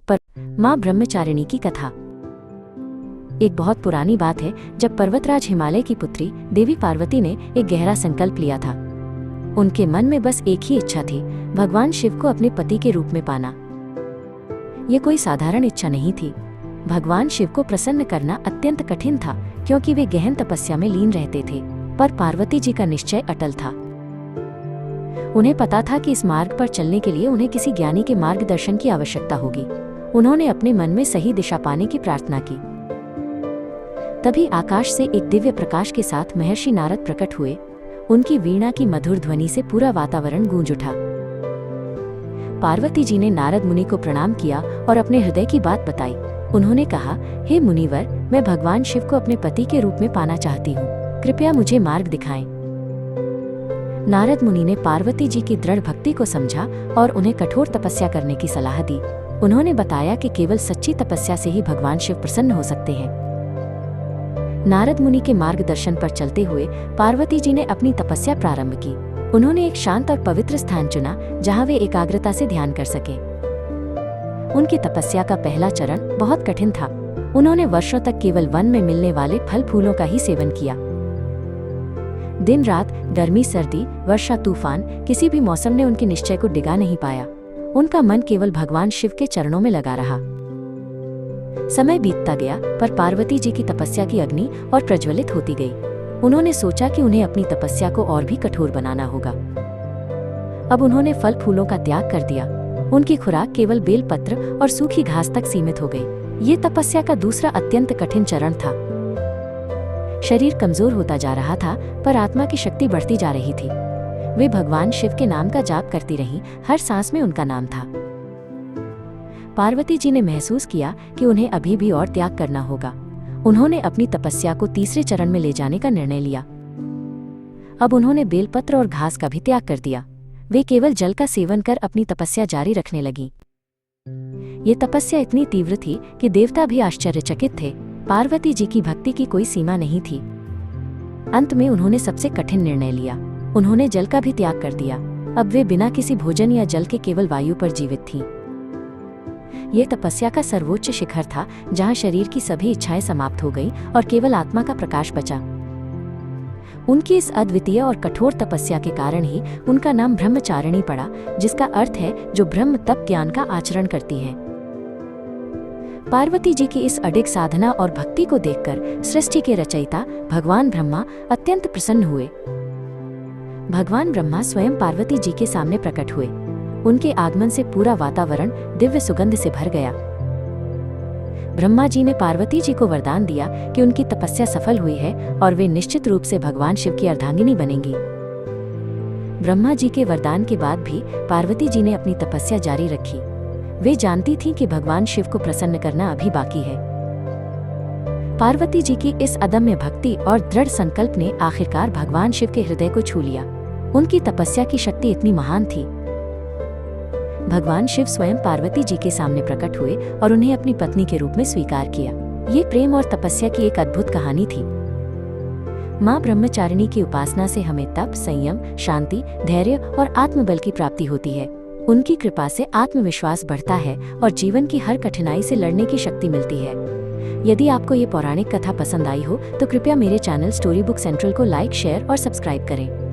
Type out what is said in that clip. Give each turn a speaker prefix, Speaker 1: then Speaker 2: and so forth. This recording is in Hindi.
Speaker 1: पर माँ ब्रह्मचारिणी की कथा। एक बहुत पुरानी बात है, जब पर्वतराज हिमालय की पुत्री देवी पार्वती ने एक गहरा संकल्प लिया था। उनके मन में बस एक ही इच्छा थी, भगवान शिव को अपने पति के रूप में पाना। ये कोई साधारण इच्छा नहीं थी। भगवान शिव को प्रसन्न करना अत्यंत कठिन था, क्योंकि वे गहन तपस्या में लीन रहते थे। पर पार्वती जी का निश्चय अटल था। उन्हें पता था कि इस मार्ग पर चलने के लिए उन्हें किसी ज्ञानी के मार्गदर्शन की आवश्यकता होगी। उन्होंने अपने मन में सही दिशा पाने की प्रार्थना की। तभी आकाश से एक दिव्य प्रकाश के साथ महर्षि नारद प्रकट हुए। उनकी वीणा की मधुर ध्वनि से पूरा वातावरण गूंज उठा। पार्वती जी ने नारद मुनि को प्रणाम किया और अपने हृदय की बात बताई। उन्होंने कहा, हे मुनिवर, मैं भगवान शिव को अपने पति के रूप में पाना चाहती हूँ। कृपया मुझे मार्ग दिखाएं। नारद मुनि ने पार्वती जी की दृढ़ भक्ति को समझा और उन्हें कठोर तपस्या करने की सलाह दी। उन्होंने बताया कि केवल सच्ची तपस्या से ही भगवान शिव प्रसन्न हो सकते हैं। नारद मुनि के मार्गदर्शन पर चलते हुए पार्वती जी ने अपनी तपस्या प्रारंभ की। उन्होंने एक शांत और पवित्र स्थान चुना, जहां वे एकाग्रता से ध्यान कर सके। उनकी तपस्या का पहला चरण बहुत कठिन था। उन्होंने वर्षों तक केवल वन में मिलने वाले फल फूलों का ही सेवन किया। दिन रात, गर्मी सर्दी, वर्षा तूफान, किसी भी मौसम ने उनके निश्चय को डिगा नहीं पाया। उनका मन केवल भगवान शिव के चरणों में लगा रहा। समय बीतता गया, पर पार्वती जी की तपस्या की अग्नि और प्रज्वलित होती गई। उन्होंने सोचा कि उन्हें अपनी तपस्या को और भी कठोर बनाना होगा। अब उन्होंने फल फूलों का त्याग कर दिया। उनकी खुराक केवल बेलपत्र और सूखी घास तक सीमित हो गई। ये तपस्या का दूसरा अत्यंत कठिन चरण था। शरीर कमजोर होता जा रहा था, पर आत्मा की शक्ति बढ़ती जा रही थी। वे भगवान शिव के नाम का जाप करती रहीं, हर सांस में उनका नाम था। पार्वती जी ने महसूस किया कि उन्हें अभी भी और त्याग करना होगा। उन्होंने अपनी तपस्या को तीसरे चरण में ले जाने का निर्णय लिया। अब उन्होंने बेलपत्र और घास का भी त्याग कर दिया। वे केवल जल का सेवन कर अपनी तपस्या जारी रखने लगीं। ये तपस्या इतनी तीव्र थी कि देवता भी आश्चर्यचकित थे। पार्वती जी की भक्ति की कोई सीमा नहीं थी। अंत में उन्होंने सबसे कठिन निर्णय लिया। उन्होंने जल का भी त्याग कर दिया। अब वे बिना किसी भोजन या जल के केवल वायु पर जीवित थीं। ये तपस्या का सर्वोच्च शिखर था, जहां शरीर की सभी इच्छाएं समाप्त हो गईं और केवल आत्मा का प्रकाश बचा। उनकी इस अद्वितीय और कठोर तपस्या के कारण ही उनका नाम ब्रह्मचारिणी पड़ा, जिसका अर्थ है जो ब्रह्म तप ज्ञान का आचरण करती है। पार्वती जी की इस अडिग साधना और भक्ति को देखकर सृष्टि के रचयिता भगवान ब्रह्मा अत्यंत प्रसन्न हुए। भगवान ब्रह्मा स्वयं पार्वती जी के सामने प्रकट हुए। उनके आगमन से पूरा वातावरण दिव्य सुगंध से भर गया। ब्रह्मा जी ने पार्वती जी को वरदान दिया कि उनकी तपस्या सफल हुई है और वे निश्चित रूप से भगवान शिव की अर्धांगिनी बनेंगी। ब्रह्मा जी के वरदान के बाद भी पार्वती जी ने अपनी तपस्या जारी रखी। वे जानती थीं कि भगवान शिव को प्रसन्न करना अभी बाकी है। पार्वती जी की इस अदम्य भक्ति और दृढ़ संकल्प ने आखिरकार भगवान शिव के हृदय को छू लिया। उनकी तपस्या की शक्ति इतनी महान थी। भगवान शिव स्वयं पार्वती जी के सामने प्रकट हुए और उन्हें अपनी पत्नी के रूप में स्वीकार किया। ये प्रेम और तपस्या की एक अद्भुत कहानी थी। माँ ब्रह्मचारिणी की उपासना से हमें तप, संयम, शांति, धैर्य और आत्मबल की प्राप्ति होती है। उनकी कृपा से आत्मविश्वास बढ़ता है और जीवन की हर कठिनाई से लड़ने की शक्ति मिलती है। यदि आपको ये पौराणिक कथा पसंद आई हो तो कृपया मेरे चैनल स्टोरी बुक सेंट्रल को लाइक, शेयर और सब्सक्राइब करें।